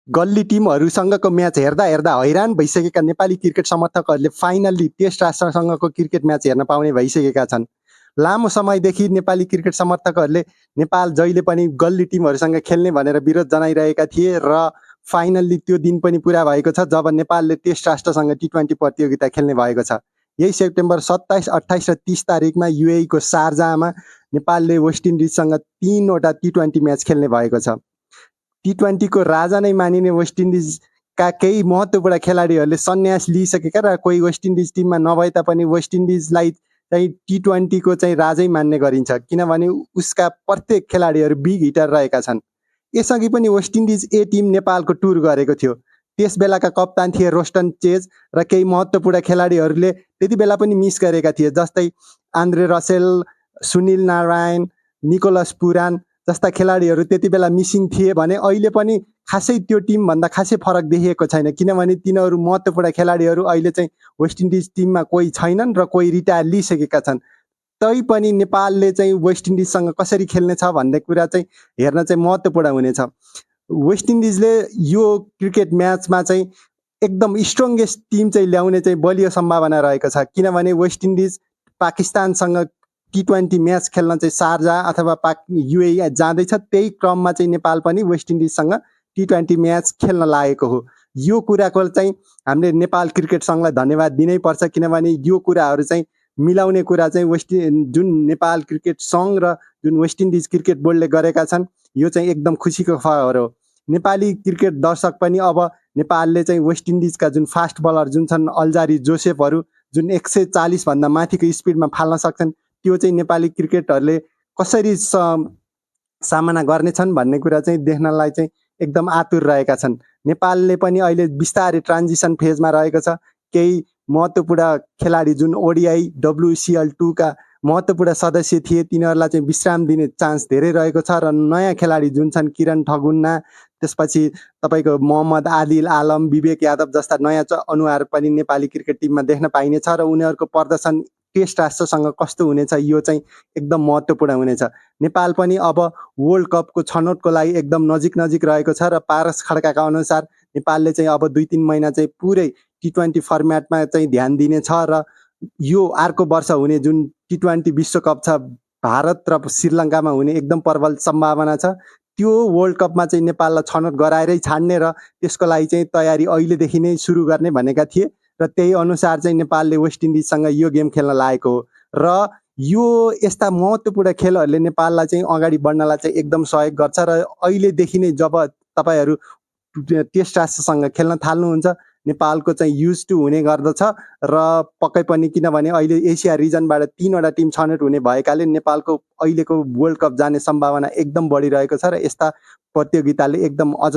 गल्ली टिमहरूसँगको म्याच हेर्दा हेर्दा हैरान भइसकेका नेपाली क्रिकेट समर्थकहरूले फाइनल्ली टेस्ट राष्ट्रसँगको क्रिकेट म्याच हेर्न पाउने भइसकेका छन्। लामो समयदेखि नेपाली क्रिकेट समर्थकहरूले नेपाल जहिले पनि गल्ली टिमहरूसँग खेल्ने भनेर विरोध जनाइरहेका थिए र फाइनल्ली त्यो दिन पनि पुरा भएको छ जब नेपालले टेस्ट राष्ट्रसँग T20 प्रतियोगिता खेल्ने भएको छ। यही सेप्टेम्बर 27, 28 र 30 तारिकमा UAE को शारजाहमा नेपालले वेस्ट इन्डिजसँग 3वटा T20 म्याच खेल्ने भएको छ। T20 को राजा नै मानिने वेस्ट इन्डिजका केही महत्त्वपूर्ण खेलाडीहरूले सन्यास लिइसकेका र कोही वेस्ट इन्डिज टिममा नभए तापनि वेस्ट इन्डिजलाई चाहिँ T20 को चाहिँ राजै मान्ने गरिन्छ, किनभने उसका प्रत्येक खेलाडीहरू बिग हिटर रहेका छन्। यसअघि पनि वेस्ट इन्डिज ए टिम नेपालको टुर गरेको थियो। त्यस बेलाका कप्तान थिए रोस्टन चेज र केही महत्त्वपूर्ण खेलाडीहरूले त्यति बेला पनि मिस गरेका थिए, जस्तै Andre Russell, Sunil Narine, Nicholas Pooran जस्ता खेलाडीहरू त्यति बेला मिसिङ थिए भने अहिले पनि खासै त्यो टिमभन्दा खासै फरक देखिएको छैन, किनभने तिनीहरू महत्त्वपूर्ण खेलाडीहरू अहिले चाहिँ वेस्ट इन्डिज टिममा कोही छैनन् र कोही रिटायर लिइसकेका छन्। तैपनि नेपालले चाहिँ वेस्ट इन्डिजसँग कसरी खेल्नेछ भन्ने कुरा चाहिँ हेर्न चाहिँ महत्त्वपूर्ण हुनेछ। वेस्ट इन्डिजले यो क्रिकेट म्याचमा चाहिँ एकदम स्ट्रङ्गेस्ट टिम चाहिँ ल्याउने चाहिँ बलियो सम्भावना रहेको छ, किनभने वेस्ट इन्डिज पाकिस्तानसँग T20 म्याच खेल्न चाहिँ शारजाह अथवा UAE जाँदैछ। त्यही क्रममा चाहिँ नेपाल पनि वेस्ट इन्डिजसँग T20 म्याच खेल्न लागेको हो। यो कुराको चाहिँ हामीले नेपाल क्रिकेट सङ्घलाई धन्यवाद दिनै पर्छ, किनभने यो कुराहरू चाहिँ मिलाउने कुरा चाहिँ जुन नेपाल क्रिकेट सङ्घ र जुन वेस्ट इन्डिज क्रिकेट बोर्डले गरेका छन्, यो चाहिँ एकदम खुसीको खबर हो। नेपाली क्रिकेट दर्शक पनि अब नेपालले चाहिँ वेस्ट इन्डिजका जुन फास्ट बलर जुन छन् अल्जारी जोसेफहरू, जुन 140 भन्दा माथिको स्पिडमा फाल्न सक्छन्, त्यो चाहिँ नेपाली क्रिकेटहरूले कसरी सामना गर्नेछन् भन्ने कुरा चाहिँ देख्नलाई चाहिँ एकदम आतुर रहेका छन्। नेपालले पनि अहिले बिस्तारै ट्रान्जिसन फेजमा रहेको छ। केही महत्त्वपूर्ण खेलाडी जुन ODI WCL2 का महत्त्वपूर्ण सदस्य थिए तिनीहरूलाई चाहिँ विश्राम दिने चान्स धेरै रहेको छ र नयाँ खेलाडी जुन छन् किरण ठगुन्ना, त्यसपछि तपाईँको मोहम्मद आदिल आलम, विवेक यादव जस्ता नयाँ अनुहार पनि नेपाली क्रिकेट टिममा देख्न पाइनेछ र उनीहरूको प्रदर्शन टेस्ट राष्ट्रसँग कस्तो हुनेछ यो चाहिँ एकदम महत्त्वपूर्ण हुनेछ। नेपाल पनि अब वर्ल्ड कपको छनौटको लागि एकदम नजिक रहेको छ र पारस खड्काका अनुसार नेपालले चाहिँ अब 2-3 महिना चाहिँ पुरै T20 फर्मेटमा चाहिँ ध्यान दिनेछ र यो अर्को वर्ष हुने जुन T20 विश्वकप छ भारत र श्रीलङ्कामा हुने एकदम प्रबल सम्भावना छ। त्यो वर्ल्ड कपमा चाहिँ नेपाललाई छनौट गराएरै छाड्ने र त्यसको लागि चाहिँ तयारी अहिलेदेखि नै सुरु गर्ने भनेका थिए र त्यही अनुसार चाहिँ नेपालले वेस्ट इन्डिजसँग यो गेम खेल्न लागेको हो र यो यस्ता महत्त्वपूर्ण खेलहरूले नेपाललाई चाहिँ अगाडि बढ्नलाई चाहिँ एकदम सहयोग गर्छ र अहिलेदेखि नै जब तपाईँहरू टेस्ट राष्ट्रसँग खेल्न थाल्नुहुन्छ नेपालको चाहिँ युज टु हुने गर्दछ र पक्कै पनि, किनभने अहिले एसिया रिजनबाट 3वटा टिम छनौट हुने भएकाले नेपालको अहिलेको वर्ल्ड कप जाने सम्भावना एकदम बढिरहेको छ र यस्ता प्रतियोगिताले एकदम अझ